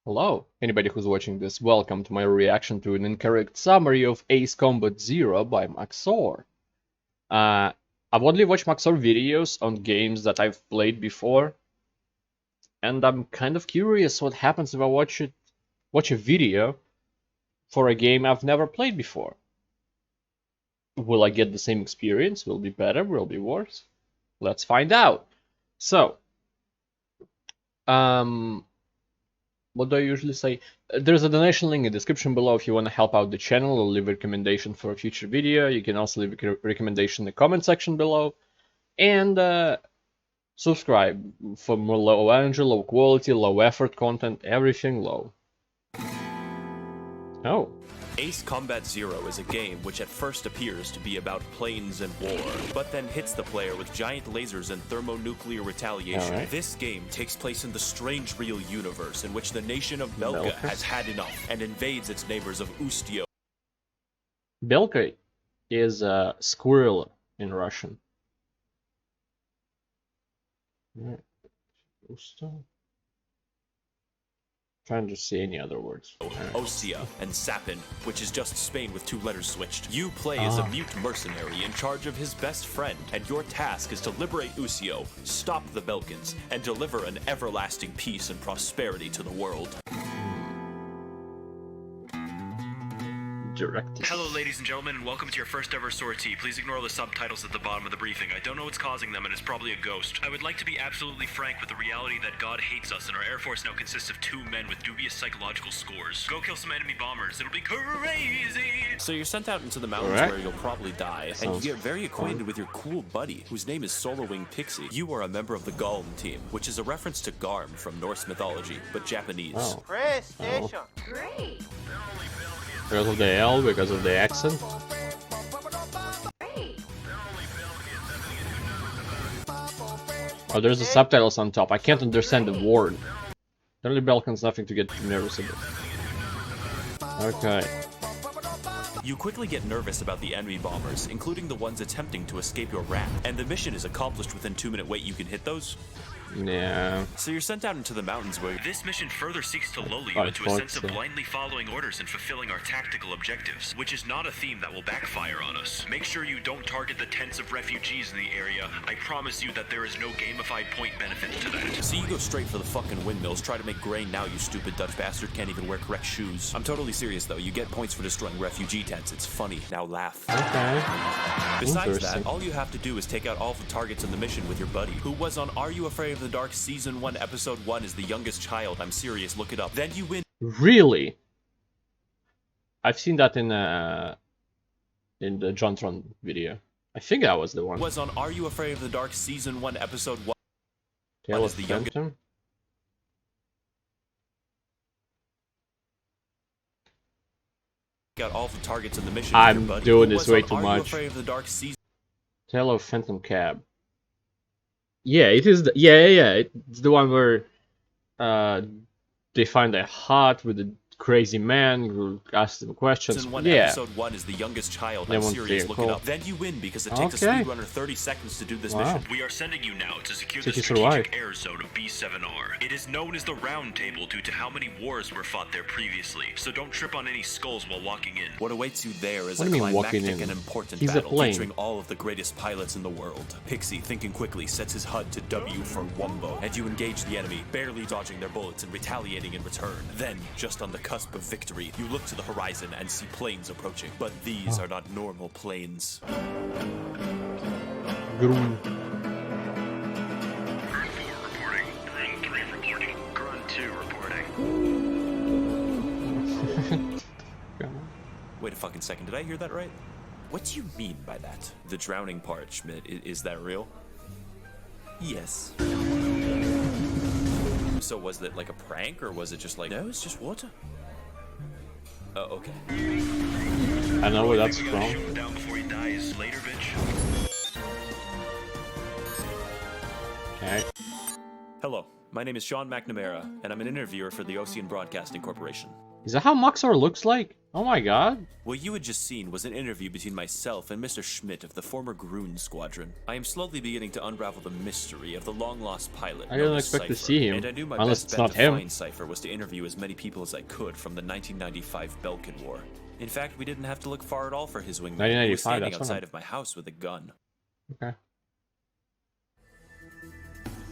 Hello, anybody who's watching this, welcome to my reaction to an incorrect summary of Ace Combat Zero by Maxor. I've only watched Maxor videos on games that I've played before, and I'm kind of curious what happens if I watch a video for a game I've never played before. Will I get the same experience? Will it be better? Will it be worse? Let's find out. So, what do I usually say? There's a donation link in the description below if you want to help out the channel or leave a recommendation for a future video. You can also leave a recommendation in the comment section below. And subscribe for more low energy, low quality, low effort content, everything low. Oh. Ace Combat Zero is a game which at first appears to be about planes and war, but then hits the player with giant lasers and thermonuclear retaliation. Right. This game takes place in the strange real universe in which the nation of Belka has had enough and invades its neighbors of Ustio. Belka is a squirrel in Russian. Ustio? Trying to see any other words. Ostia and Sapin, which is just Spain with 2 letters switched. You play as a mute mercenary in charge of his best friend, and your task is to liberate Usio, stop the Belkans, and deliver an everlasting peace and prosperity to the world. Directed. Hello ladies and gentlemen, and welcome to your first ever sortie. Please ignore the subtitles at the bottom of the briefing. I don't know what's causing them, and it's probably a ghost. I would like to be absolutely frank with the reality that God hates us, and our Air Force now consists of 2 men with dubious psychological scores. Go kill some enemy bombers, it'll be crazy! So you're sent out into the mountains where you'll probably die, and you get very acquainted with your cool buddy, whose name is Solowing Pixie. You are a member of the Golem team, which is a reference to Garm from Norse mythology, but Japanese. Oh. Press station. Great. Because of the L, because of the accent. Great. Oh, there's the subtitles on top. I can't understand the word. Early Balkans, nothing to get nervous about. Okay. You quickly get nervous about the enemy bombers, including the ones attempting to escape your ramp, and the mission is accomplished within 2-minute wait. You can hit those. Yeah. So you're sent out into the mountains where This mission further seeks to lull you into a sense of blindly following orders and fulfilling our tactical objectives, which is not a theme that will backfire on us. Make sure you don't target the tens of refugees in the area. I promise you that there is no gamified point benefit to that. So you go straight for the fucking windmills, try to make grain now, you stupid Dutch bastard can't even wear correct shoes. I'm totally serious though, you get points for destroying refugee tents, it's funny, now laugh. Okay. Besides that, all you have to do is take out all the targets in the mission with your buddy, who was on Are You Afraid of the Dark Season 1 Episode 1 is the youngest child, I'm serious, look it up. Then you win. Really? I've seen that in the Jontron video. I think that was the one. Was on Are You Afraid of the Dark Season 1 Episode 1 Tale is of the youngest. Phantom? Take out all the targets in the mission I'm with your buddy, doing who this was way on too Are much. You Afraid of the Dark Season. Tale of Phantom Cab. Yeah, it is. Yeah. It's the one where they find a hut with a crazy man who asks them questions. Season 1 Yeah. Episode 1 is the youngest child. They I'm want serious, look it vehicle. up. Then you win because it takes a Okay. speedrunner 30 seconds to do this Wow. mission. We are sending you now to secure City the strategic survive. air zone of B7R. It is known as the Round Table due to how many wars were fought there previously, so don't trip on any skulls while walking in. What awaits you there is What a do you mean walking climactic in? and important He's a battle plane. featuring all of the greatest pilots in the world. Pixie, thinking quickly, sets his HUD to W for Wumbo, and you engage the enemy, barely dodging their bullets and retaliating in return. Then, just on the cusp of victory, you look to the horizon and see planes approaching. But these are not normal planes. Groom. Grunt 4 reporting. Grunt 3 reporting. Grunt 2 reporting. Wait a fucking second, did I hear that right? What do you mean by that? The drowning part, Schmidt, is that real? Yes. So was that like a prank, or was it just like, no, it's just water? Oh, okay. I know where that's We gotta from. shoot him down before he dies. Later, bitch. Okay. Hello, my name is Sean McNamara, and I'm an interviewer for the Ocean Broadcasting Corporation. Is that how Maxor looks like? Oh my god. What you had just seen was an interview between myself and Mr. Schmidt of the former Groon Squadron. I am slowly beginning to unravel the mystery of the long-lost pilot. I didn't expect to see him, and I knew my unless best it's bet not to him. find Ceasefire was to interview as many people as I could from the 1995 Balkan War. In fact, we didn't have to look far at all for his wingman. He was 1995, standing that's outside of my house with a gun. Okay.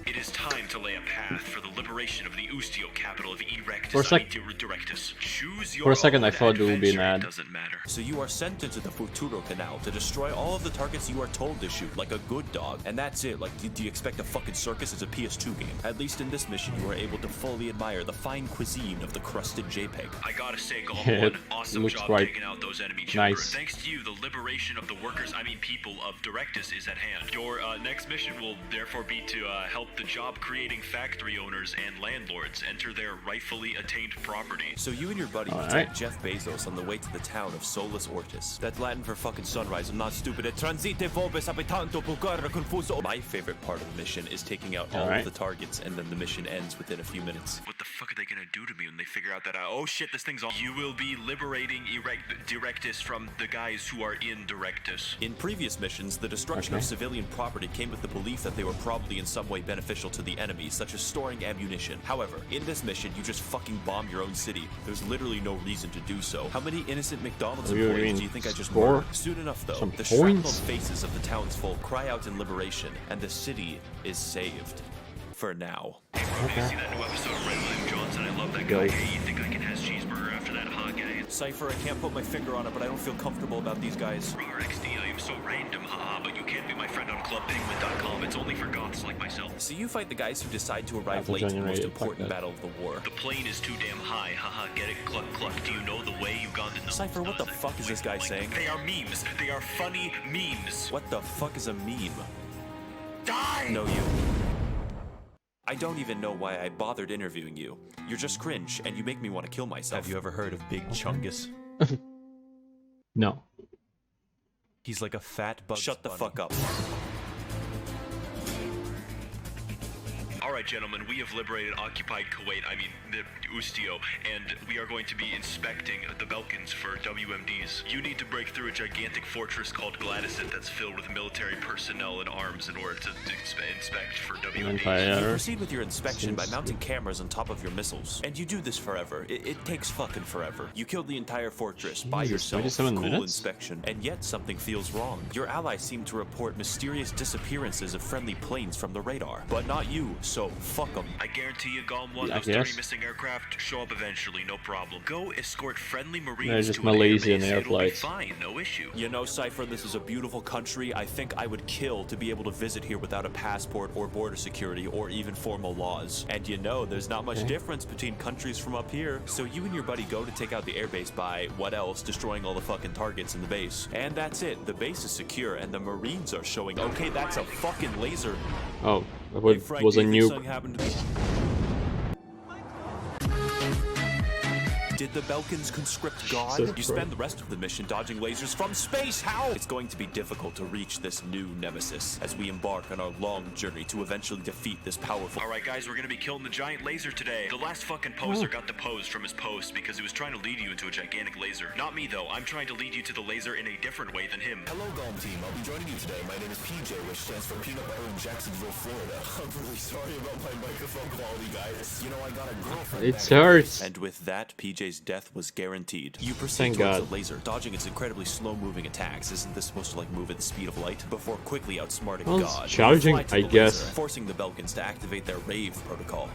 It is time to lay a path for the liberation of the Ustio capital of Erectus. For a sec- Directus. Choose your For a second, I own thought it would be an adventure, ad. It doesn't matter. So you are sent into the Futuro Canal to destroy all of the targets you are told to shoot, like a good dog. And that's it. Like, do you expect a fucking circus as a PS2 game? At least in this mission, you are able to fully admire the fine cuisine of the crusted JPEG. I gotta say, Golem Yeah, One, it awesome looks job quite taking out those enemy children. nice. Thanks to you, the liberation of the workers, people of Directus is at hand. Your next mission will therefore be to help the job-creating factory owners and landlords enter their rightfully attained property. So you and your buddy protect Jeff Bezos on the way to the town of Solus Ortis. That's Latin for fucking sunrise. I'm not stupid. Transite vobis abitanto pulgara confuso. My favorite part of the mission is taking out all of the targets, and then the mission ends within a few minutes. What the fuck are they gonna do to me when they figure out that oh shit, this thing's on? You will be liberating Directus from the guys who are in Directus. In previous missions, the destruction of civilian property came with the belief that they were probably in some way beneficial to the enemy, such as storing ammunition. However, in this mission, you just fucking bomb your own city. There's literally no reason to do so. How many innocent McDonald's employees do you think I just murdered? Soon enough, though, the shrapnel faces of the townsfolk cry out in liberation, and the city is saved. For now. Hey, bro, did you see that new episode of Red William Johnson? I love that guy. Hey, you think I can have cheeseburger after that hot guy? Cypher, I can't put my finger on it, but I don't feel comfortable about these guys. RXD, I am so random, haha, but you can't be my friend on clubpenguin.com. It's only for goths like myself. So you fight the guys who decide to arrive late to the most important battle of the war. The plane is too damn high, haha, get it, cluck cluck. Do you know the way Ugandan knows? Cypher, what the fuck is this guy saying? They are memes. They are funny memes. What the fuck is a meme? Die! No, you. I don't even know why I bothered interviewing you. You're just cringe, and you make me want to kill myself. Have you ever heard of Big Chungus? No. He's like a fat bug. Shut the fuck up. Alright, gentlemen, we have liberated occupied Kuwait, the Ustio, and we are going to be inspecting the Balkans for WMDs. You need to break through a gigantic fortress called Gladysith that's filled with military personnel and arms in order to inspect for WMDs. You proceed with your inspection by mounting cameras on top of your missiles. And you do this forever. It takes fucking forever. You killed the entire fortress by yourself. 27 cool minutes? inspection. And yet something feels wrong. Your allies seem to report mysterious disappearances of friendly planes from the radar. But not you, so fuck them. I guarantee you, Golem 1, those 30 missing aircraft show up eventually, no problem. Go escort friendly Marines just to an Malaysian airbase. It'll be airflights. fine, no issue. You know, Cypher, this is a beautiful country. I think I would kill to be able to visit here without a passport or border security or even formal laws. And you know, there's not much difference between countries from up here. So you and your buddy go to take out the airbase by, what else, destroying all the fucking targets in the base. And that's it. The base is secure and the Marines are showing. Okay, that's a fucking laser. Oh, that was a nuke. Did the Balkans conscript God? You spend the rest of the mission dodging lasers from space. How? It's going to be difficult to reach this new nemesis as we embark on our long journey to eventually defeat this powerful... Alright guys, we're gonna be killing the giant laser today. The last fucking poser got deposed from his post because he was trying to lead you into a gigantic laser. Not me though, I'm trying to lead you to the laser in a different way than him. Hello Golem team, I'll be joining you today. My name is PJ, which stands for Peanut Butter in Jacksonville, Florida. I'm really sorry about my microphone quality, guys. You know, I got a girlfriend. It hurts. And with that, PJ's death was guaranteed. You proceed towards the laser, dodging its incredibly slow-moving attacks. Isn't this supposed to like move at the speed of light? Before quickly outsmarting God. Challenging, I guess. Laser, forcing the Balkans to activate their rave protocol.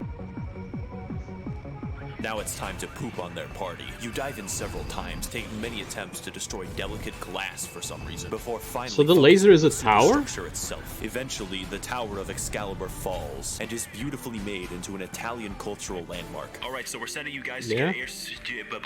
Now it's time to poop on their party. You dive in several times, taking many attempts to destroy delicate glass for some reason, before finally... So the laser is a tower? ...structure itself. Eventually, the Tower of Excalibur falls, and is beautifully made into an Italian cultural landmark. Alright, so we're sending you guys to get air...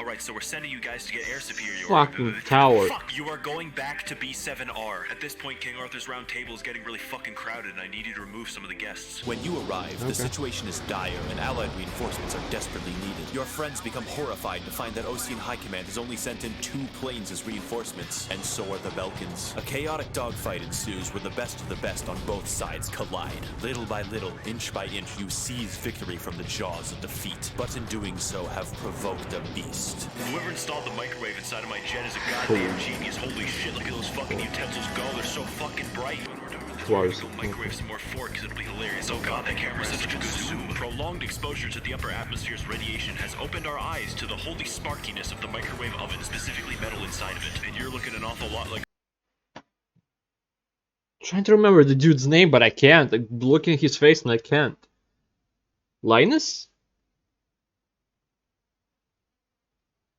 Alright, so we're sending you guys to get air superiority. Fucking tower. Fuck, you are going back to B7R. At this point, King Arthur's Round Table is getting really fucking crowded, and I need you to remove some of the guests. When you arrive, the situation is dire, and allied reinforcements are desperately needed. Your friends become horrified to find that Osean High Command has only sent in 2 planes as reinforcements, and so are the Belkans. A chaotic dogfight ensues where the best of the best on both sides collide. Little by little, inch by inch, you seize victory from the jaws of defeat, but in doing so have provoked a beast. Whoever installed the microwave inside of my jet is a goddamn genius. Holy shit, look at those fucking utensils go, they're so fucking bright. Close. Go microwave some more forks, it'll be hilarious. Oh god, that camera's such a good zoom. Prolonged exposure to the upper atmosphere's radiation has opened our eyes to the holy sparkiness of the microwave oven, specifically metal inside of it. And you're looking an awful lot like... Trying to remember the dude's name, but I can't. I'm looking at his face and I can't. Linus?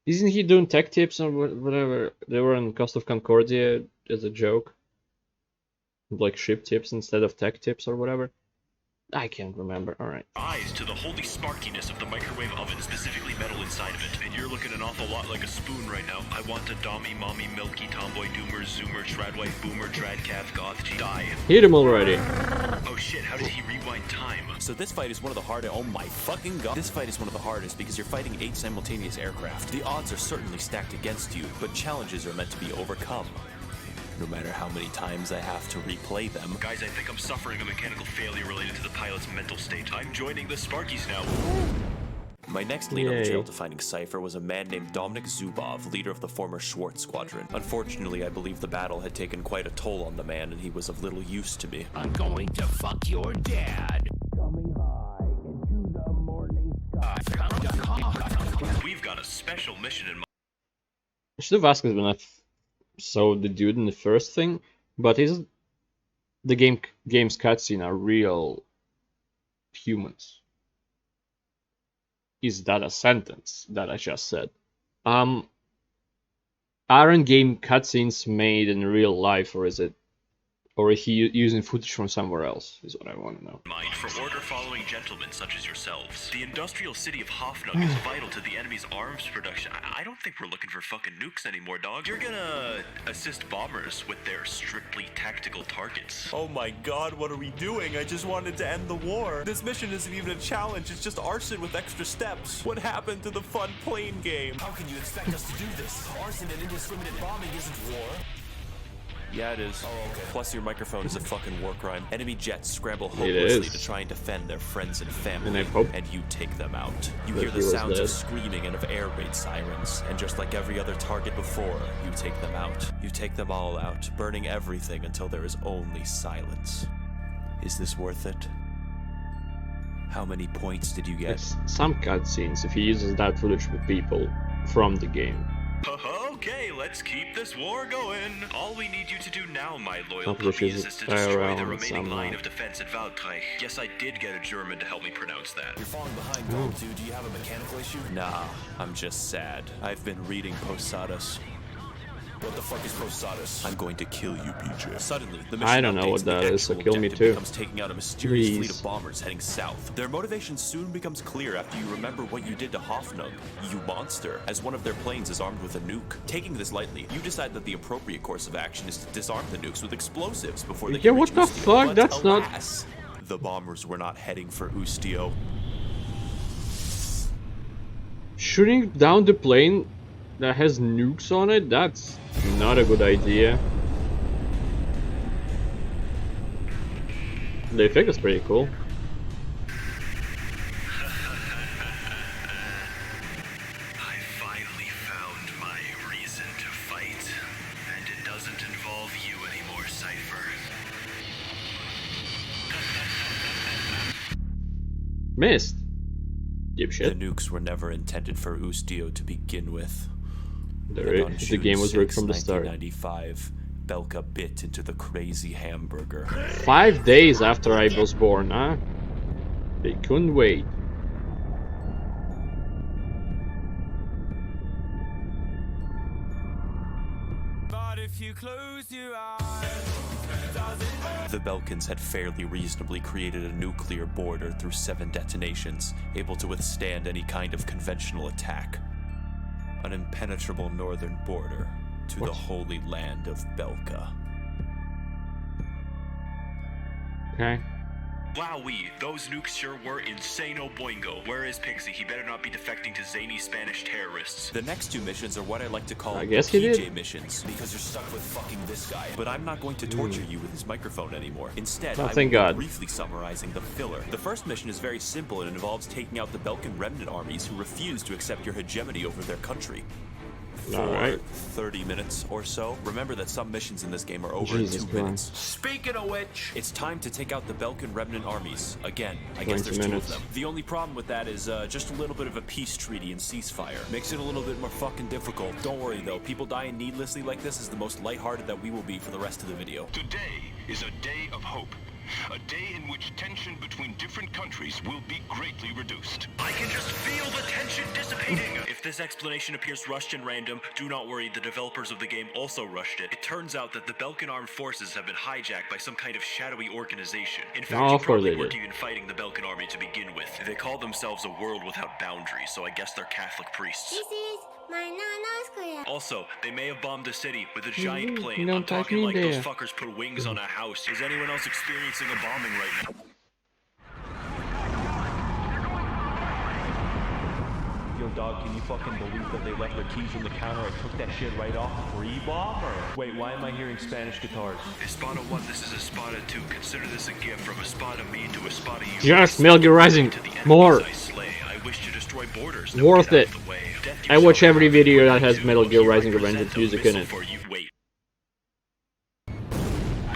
Isn't he doing tech tips or whatever? They were on Cost of Concordia as a joke. Like ship tips instead of tech tips or whatever. I can't remember. Alright. Eyes to the holy sparkiness of the microwave oven, specifically metal inside of it. And you're looking an awful lot like a spoon right now. I want a dommy, mommy, milky, tomboy, doomer, zoomer, tradwife, boomer, tradcath, goth, die. Hit him already. Oh shit, how did he rewind time? So this fight is one of the hardest. Oh my fucking god. This fight is one of the hardest because you're fighting 8 simultaneous aircraft. The odds are certainly stacked against you, but challenges are meant to be overcome. No matter how many times I have to replay them. Guys, I think I'm suffering a mechanical failure related to the pilot's mental state. I'm joining the Sparkies now. My next lead on the trail to finding Cypher was a man named Dominic Zubov, leader of the former Schwartz Squadron. Unfortunately, I believe the battle had taken quite a toll on the man, and he was of little use to me. I'm going to fuck your dad. Coming high into the morning sky. We've got a special mission in mind. I should have asked this when I saw the dude in the first thing, but is the game's cutscene are real humans? Is that a sentence that I just said? Aren't game cutscenes made in real life, or is it, or is he using footage from somewhere else, is what I want to know. Mind for order-following gentlemen such as yourselves. The industrial city of Hoffnung is vital to the enemy's arms production. I don't think we're looking for fucking nukes anymore, dog. You're gonna assist bombers with their strictly tactical targets. Oh my god, what are we doing? I just wanted to end the war. This mission isn't even a challenge, it's just arson with extra steps. What happened to the fun plane game? How can you expect us to do this? Arson and indiscriminate bombing isn't war. Yeah, it is. Oh, okay. Plus, your microphone is a fucking war crime. Enemy jets scramble hopelessly to try and defend their friends and family, and you take them out. You hear the sounds of screaming and of air raid sirens, and just like every other target before, you take them out. You take them all out, burning everything until there is only silence. Is this worth it? How many points did you get? Yes, some cutscenes, if he uses that footage with people from the game. Okay, let's keep this war going. All we need you to do now, my loyal Publish puppy, is is to destroy the around remaining line somehow. of defense at Waldreich. Yes, I did get a German to help me pronounce that. You're falling behind, Gold 2. Do you have a mechanical issue? Nah, I'm just sad. I've been reading Posadas. What the fuck is Posadas? I'm going to kill you, PJ. Suddenly, the mission I don't know updates what and the that is, so actual kill me objective too. becomes taking out a mysterious Please. fleet of bombers heading south. Their motivation soon becomes clear after you remember what you did to Hoffnung, you monster, as one of their planes is armed with a nuke. Taking this lightly, you decide that the appropriate course of action is to disarm the nukes with explosives before they Yeah, can what reach the Ustio. fuck? But That's not- alas, the bombers were not heading for Ustio. Shooting down the plane that has nukes on it? That's not a good idea. The effect is pretty cool. I finally found my reason to fight, and it doesn't involve you anymore, Cypher. Missed. The Dipshit. nukes were never intended for Ustio to begin with. The game was rigged from the start. 1995, Belka bit into the crazy hamburger. 5 days after I was born, huh? They couldn't wait. But if you close your eyes, The Belkans had fairly reasonably created a nuclear border through 7 detonations, able to withstand any kind of conventional attack. An impenetrable northern border to the holy land of Belka. Okay. Wowee, those nukes sure were insane-o boingo. Where is Pixie? He better not be defecting to zany Spanish terrorists. The next two missions are what I like to call I guess he PJ did. missions. Because you're stuck with fucking this guy. But I'm not going to torture you with his microphone anymore. Instead, Oh, I will thank be God. briefly summarizing the filler. The first mission is very simple and involves taking out the Belkan remnant armies who refuse to accept your hegemony over their country. For Alright. 30 minutes or so. Remember that some missions in this game are over Jesus in 2 Christ. minutes. Speaking of which, It's time to take out the Belkan remnant armies. Again, I 20 guess there's 2 minutes. of them. The only problem with that is just a little bit of a peace treaty and ceasefire. Makes it a little bit more fucking difficult. Don't worry though, people dying needlessly like this is the most lighthearted that we will be for the rest of the video. Today is a day of hope. A day in which tension between different countries will be greatly reduced. I can just feel the tension dissipating. If this explanation appears rushed and random, do not worry, the developers of the game also rushed it. It turns out that the Belkan armed forces have been hijacked by some kind of shadowy organization. In fact, Oh, you of course probably they weren't did. even fighting the Belkan army to begin with. They call themselves a world without boundaries, so I guess they're Catholic priests. This is my nana's crib. Also, they may have bombed a city with a giant plane. don't I'm touch talking me like those there. fuckers put wings on a house. Is anyone else experiencing a bombing right now? Yo, dog, can you fucking believe that they left their keys on the counter? I took that shit right off a free bomb, or? Wait, why am I hearing Spanish guitars? Espada 1, this is Espada 2. Consider this a gift from Espada me to Espada you. Just Metal Gear Rising. To the enemies More. I slay. I wish to destroy borders. Worth Get out it. of the way. Death I yourself watch every out. video that has You Metal Gear will Rising represent Revengeance a music in missile it. for you. Wait.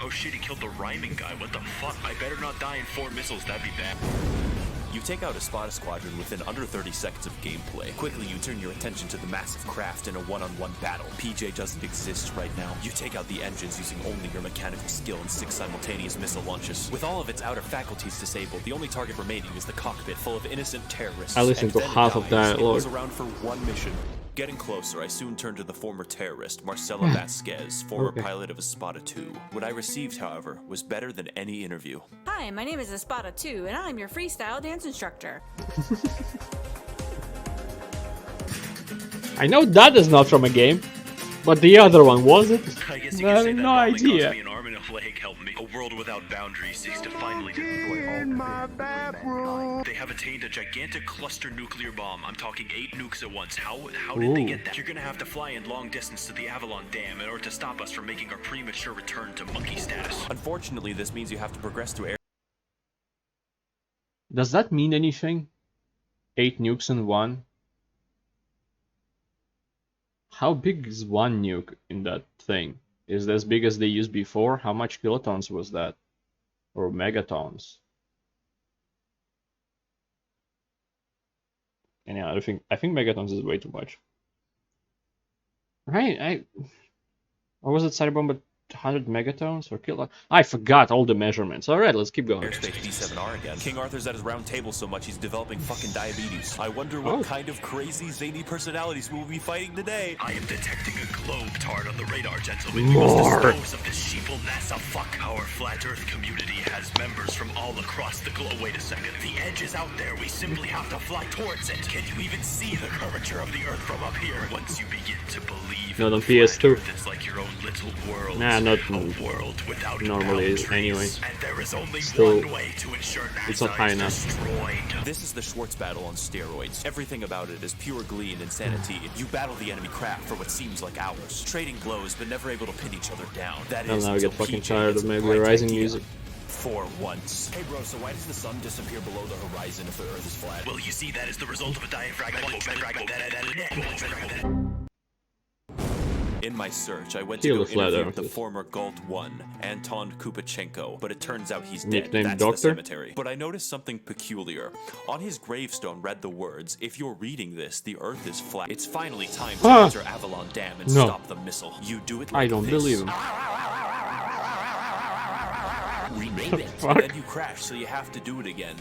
Oh shit, he killed the rhyming guy. What the fuck? I better not die in 4 missiles. That'd be bad. You take out a Espada squadron within under 30 seconds of gameplay. Quickly, you turn your attention to the massive craft in a one-on-one battle. PJ doesn't exist right now. You take out the engines using only your mechanical skill and 6 simultaneous missile launches. With all of its outer faculties disabled, the only target remaining is the cockpit full of innocent terrorists. I listened And to then it half of dies. that, It was Lord. around for 1 mission. Getting closer, I soon turned to the former terrorist, Marcela Vasquez, former Okay. pilot of Espada 2. What I received, however, was better than any interview. Hi, my name is Espada 2, and I'm your freestyle dance instructor. I know that is not from a game, but the other one, was it? I guess you I could have say that no bombing idea. cost me an arm and a leg helped me. A world without boundaries seeks to finally destroy all mankind. They have attained a gigantic cluster nuclear bomb. I'm talking 8 nukes at once. How did they Ooh. get that? You're gonna have to fly in long distance to the Avalon Dam in order to stop us from making our premature return to monkey status. Unfortunately, this means you have to progress through air. Does that mean anything? 8 nukes in one? How big is one nuke in that thing? Is it as big as they used before? How much kilotons was that? Or megatons? And yeah, I think megatons is way too much. Right? Or was it Cyberbomb at 100 megatons or kilo? I forgot all the measurements. Alright, let's keep going. Airspace B7R again. King Arthur's at his round table so much he's developing fucking diabetes. I wonder what Oh. kind of crazy zany personalities we'll be fighting today. I am detecting a globe tard on the radar, gentlemen. More. The snows of this sheeple NASA fuck. Our flat Earth community has members from all across the globe. Wait a second. The edge is out there. We simply have to fly towards it. Can you even see the curvature of the Earth from up here? Once you begin to believe Not in on the PS2. flat Earth, it's like your own little world. Nah, not a world without normally is boundaries. anyway. And there is only Still, one way to ensure NASA it's not high is enough. destroyed. This is the Schwartz battle on steroids. Everything about it is pure glee and insanity. You battle the enemy craft for what seems like hours, trading blows but never able to pin each other down. That I'll is now until get fucking PJ tired gets of a Metal bright Gear Rising idea. music. For once. Hey bro, so why does the sun disappear below the horizon if the Earth is flat? Well, you see, that is the result of a diaphragm. In my search, I went Kill to the go flat interview the earthers. former Galt 1, Anton Kupachenko, but it turns out he's dead. Nicknamed That's Doctor? the cemetery. But I noticed something peculiar. On his gravestone read the words, "If you're reading this, the Earth is flat." It's finally time to Ah! enter Avalon Dam and No. stop the missile. You do it like I don't this. believe him. we made it. Fuck. Then you crash, so you have to do it again.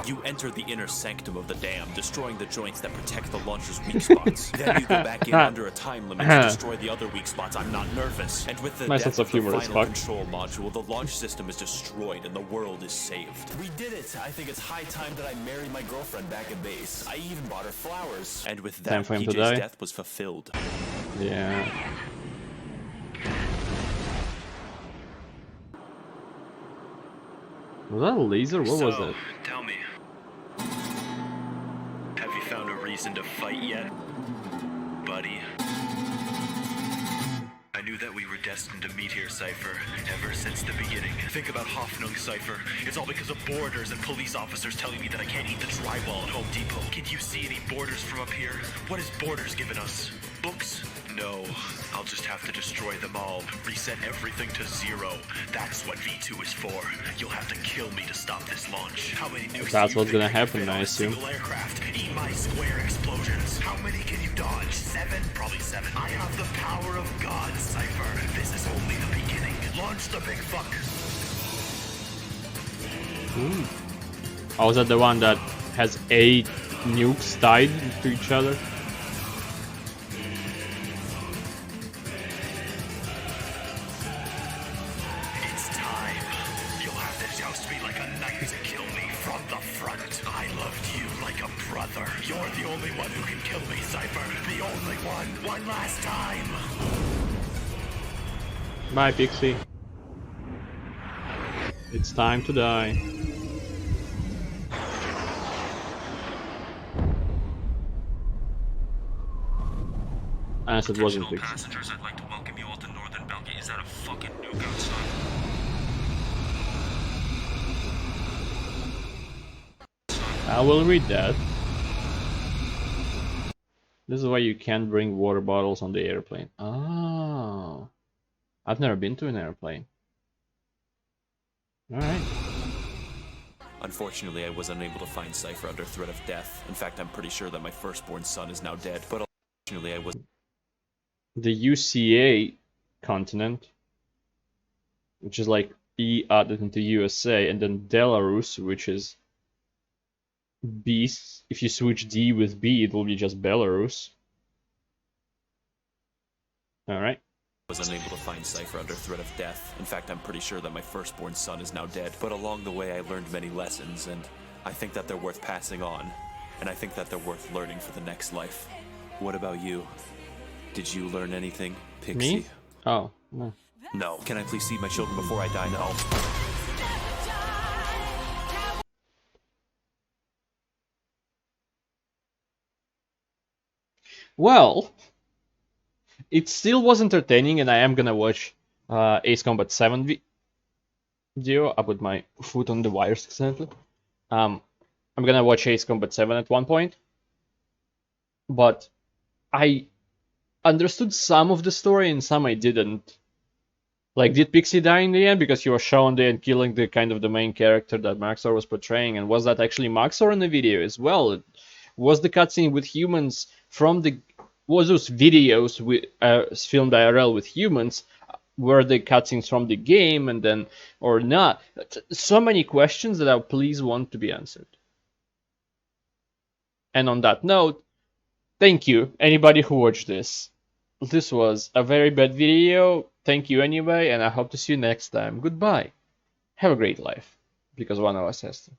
You enter the inner sanctum of the dam, destroying the joints that protect the launcher's weak spots. Then you go back in under a time limit to destroy the other weak spots. I'm not nervous. And with the My death sense of the humor is final fucked. control module, the launch system is destroyed and the world is saved. We did it! I think it's high time that I marry my girlfriend back at base. I even bought her flowers. And with Time that, for him to PJ's die. death was fulfilled. Yeah. Was that a laser? What was So, that? tell me. Have you found a reason to fight yet, buddy? I knew that we were destined to meet here, Cypher, ever since the beginning. Think about Hoffnung, Cypher. It's all because of borders and police officers telling me that I can't eat the drywall at Home Depot. Can you see any borders from up here? What has borders given us? Books? No. I'll just have to destroy them all. Reset everything to 0. That's what V2 is for. You'll have to kill me to stop this launch. How many nukes That's do you what's think gonna I can happen, fit on I a assume. single aircraft? Eat my square explosions. How many can you dodge? 7? Probably 7. I have the power of God, Cypher. This is only the beginning. Launch the big fuck. Oh, was that the one that has 8 nukes tied to each other? It's time. You'll have to joust me like a knight to kill me from the front. I loved you like a brother. You're the only one who can kill me, Cypher. The only one. One last time. Bye, Pixie. It's time to die. As it wasn't Pixie. Passengers, I'd like to welcome you all to Northern Belgium. Is that a fucking nuke outside? I will read that. This is why you can't bring water bottles on the airplane. Oh. I've never been to an airplane. Alright. Unfortunately, I was unable to find Cypher under threat of death. In fact, I'm pretty sure that my firstborn son is now dead. But unfortunately, I was... The UCA continent, which is like E added into USA, and then Belarus, which is B. If you switch D with B, it will be just Belarus. Alright. was unable to find Cypher under threat of death. In fact, I'm pretty sure that my firstborn son is now dead. But along the way, I learned many lessons, and I think that they're worth passing on. And I think that they're worth learning for the next life. What about you? Did you learn anything, Pixie? Me? Oh, no. No. Can I please see my children before I die? No. Well, it still was entertaining, and I am gonna watch Ace Combat 7 video. I put my foot on the wires accidentally. I'm gonna watch Ace Combat 7 at one point, but I understood some of the story and some I didn't. Like, did Pixie die in the end because he was shown there and killing the kind of the main character that Maxor was portraying? And was that actually Maxor in the video as well? Was the cutscene with humans from the... Was those videos with filmed IRL with humans? Were the cutscenes from the game and then... or not? So many questions that I please want to be answered. And on that note, thank you, anybody who watched this. This was a very bad video. Thank you anyway, and I hope to see you next time. Goodbye. Have a great life, because one of us has to.